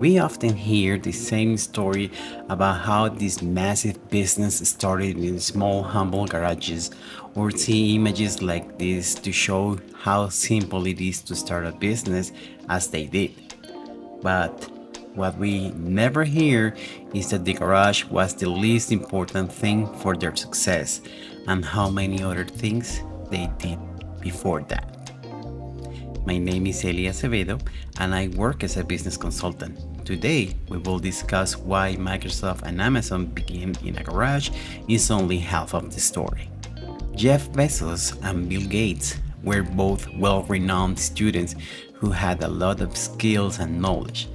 We often hear the same story about how this massive business started in small, humble garages, or see images like this to show how simple it is to start a business as they did. But what we never hear is that the garage was the least important thing for their success and how many other things they did before that. My name is Elia Acevedo and I work as a business consultant. Today, we will discuss why Microsoft and Amazon began in a garage is only half of the story. Jeff Bezos and Bill Gates were both well renowned students who had a lot of skills and knowledge.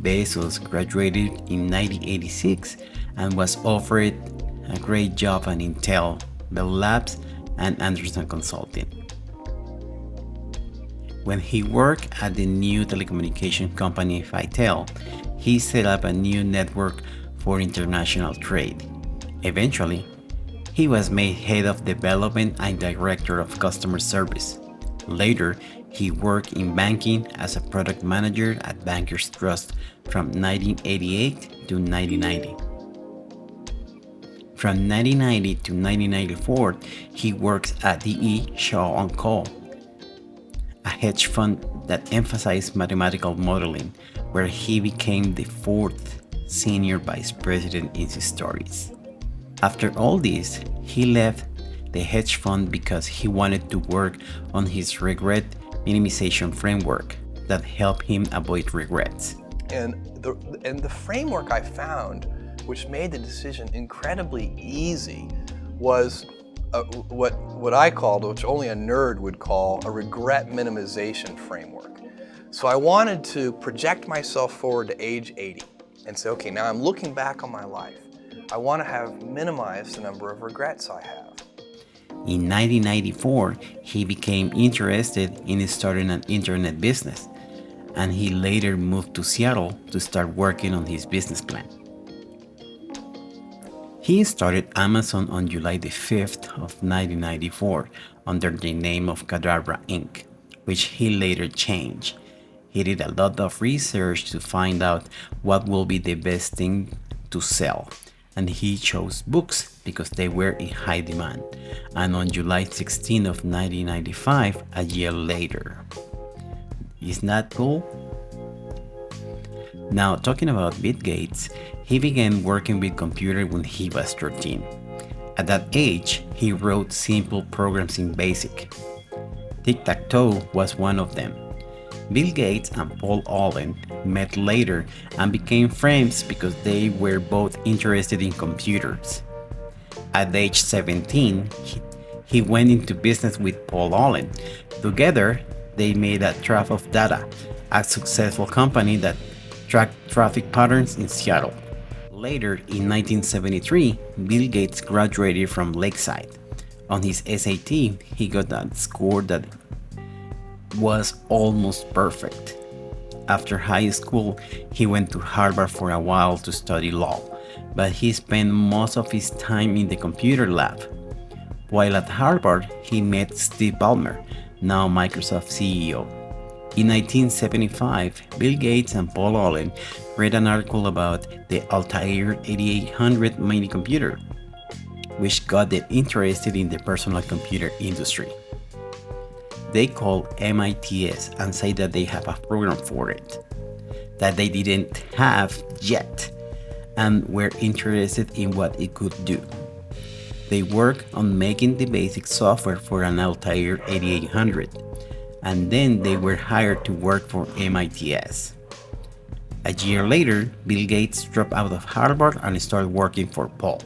Bezos graduated in 1986 and was offered a great job at Intel, Bell Labs, and Anderson Consulting. When he worked at the new telecommunication company Vitel, he set up a new network for international trade. Eventually, he was made head of development and director of customer service. Later, he worked in banking as a product manager at Bankers Trust from 1988 to 1990. From 1990 to 1994, he worked at DE Shaw & Co., a hedge fund that emphasized mathematical modeling, where he became the fourth senior vice president in his stories. After all this, he left the hedge fund because he wanted to work on his regret minimization framework that helped him avoid regrets. And the framework I found, which made the decision incredibly easy, was what I called, which only a nerd would call, a regret minimization framework. So I wanted to project myself forward to age 80 and say, okay, now I'm looking back on my life. I want to have minimized the number of regrets I have. In 1994, he became interested in starting an internet business, and he later moved to Seattle to start working on his business plan. He started Amazon on July the 5th of 1994 under the name of Cadabra Inc., which he later changed. He did a lot of research to find out what will be the best thing to sell, and he chose books because they were in high demand. And on July 16 of 1995, a year later. Isn't that cool? Now, talking about Bill Gates, he began working with computers when he was 13. At that age, he wrote simple programs in BASIC. Tic-tac-toe was one of them. Bill Gates and Paul Allen met later and became friends because they were both interested in computers. At age 17, he went into business with Paul Allen. Together, they made a Trap of Data, a successful company that tracked traffic patterns in Seattle. Later, in 1973, Bill Gates graduated from Lakeside. On his SAT, he got a score that was almost perfect. After high school, he went to Harvard for a while to study law, but he spent most of his time in the computer lab. While at Harvard, he met Steve Ballmer, now Microsoft CEO. In 1975, Bill Gates and Paul Allen read an article about the Altair 8800 mini computer, which got them interested in the personal computer industry. They called MITS and said that they have a program for it, that they didn't have yet, and were interested in what it could do. They worked on making the basic software for an Altair 8800, and then they were hired to work for MITS. A year later, Bill Gates dropped out of Harvard and started working for Paul.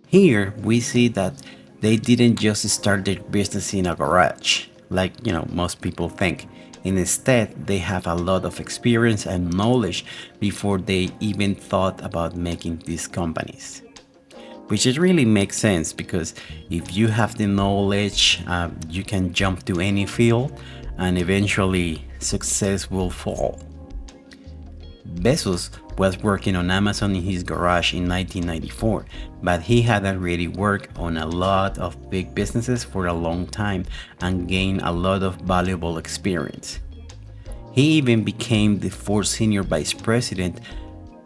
Here we see that they didn't just start their business in a garage, like most people think. Instead, they have a lot of experience and knowledge before they even thought about making these companies. Which it really makes sense because if you have the knowledge, you can jump to any field and eventually success will fall. Bezos was working on Amazon in his garage in 1994, but he had already worked on a lot of big businesses for a long time and gained a lot of valuable experience. He even became the fourth senior vice president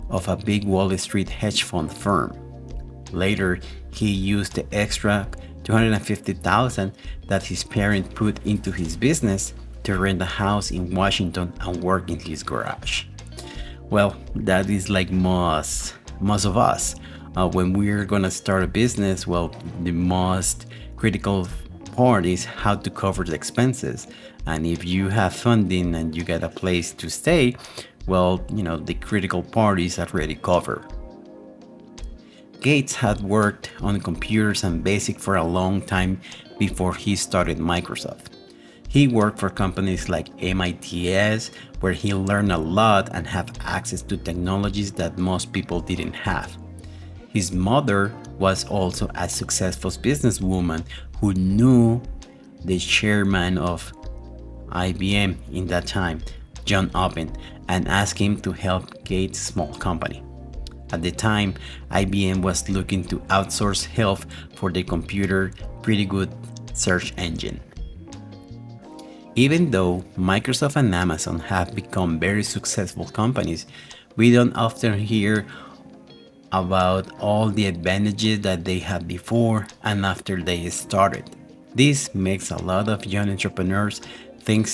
of a big Wall Street hedge fund firm. Later, he used the extra $250,000 that his parent put into his business to rent a house in Washington and work in his garage. Well, that is like most of us. When we're gonna start a business, well, the most critical part is how to cover the expenses. And if you have funding and you get a place to stay, well, the critical part is already covered. Gates had worked on computers and BASIC for a long time before he started Microsoft. He worked for companies like MITS, where he learned a lot and had access to technologies that most people didn't have. His mother was also a successful businesswoman who knew the chairman of IBM in that time, John Oppen, and asked him to help Gates' small company. At the time, IBM was looking to outsource help for the computer pretty good search engine. Even though Microsoft and Amazon have become very successful companies, we don't often hear about all the advantages that they had before and after they started. This makes a lot of young entrepreneurs think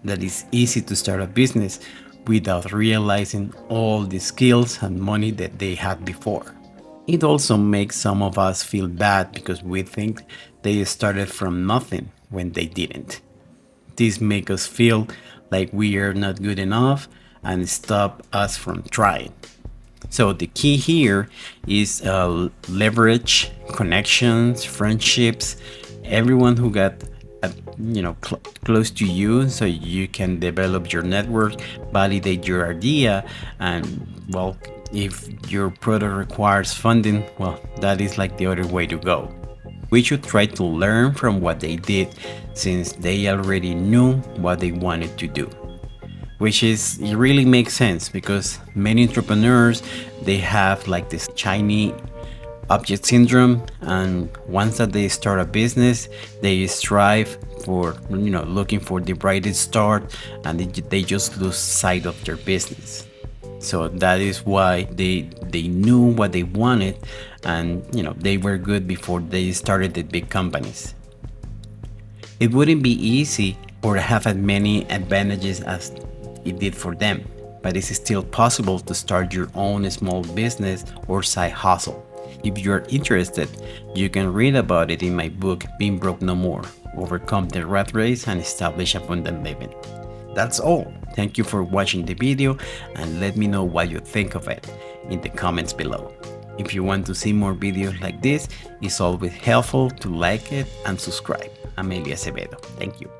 that it's easy to start a business without realizing all the skills and money that they had before. It also makes some of us feel bad because we think they started from nothing when they didn't. This makes us feel like we are not good enough and stop us from trying. So the key here is leverage connections, friendships, everyone who got close to you, so you can develop your network, validate your idea, and well, if your product requires funding, well, that is like the other way to go. We should try to learn from what they did since they already knew what they wanted to do. It really makes sense because many entrepreneurs, they have like this shiny object syndrome, and once that they start a business, they strive for looking for the brightest start, and they just lose sight of their business. So that is why they knew what they wanted, and they were good before they started the big companies. It wouldn't be easy or have as many advantages as it did for them, but it's still possible to start your own small business or side hustle. If you're interested, you can read about it in my book, Being Broke No More: Overcome the Rat Race and Establish Abundant Living. That's all. Thank you for watching the video, and let me know what you think of it in the comments below. If you want to see more videos like this, it's always helpful to like it and subscribe. I'm Eli Acevedo. Thank you.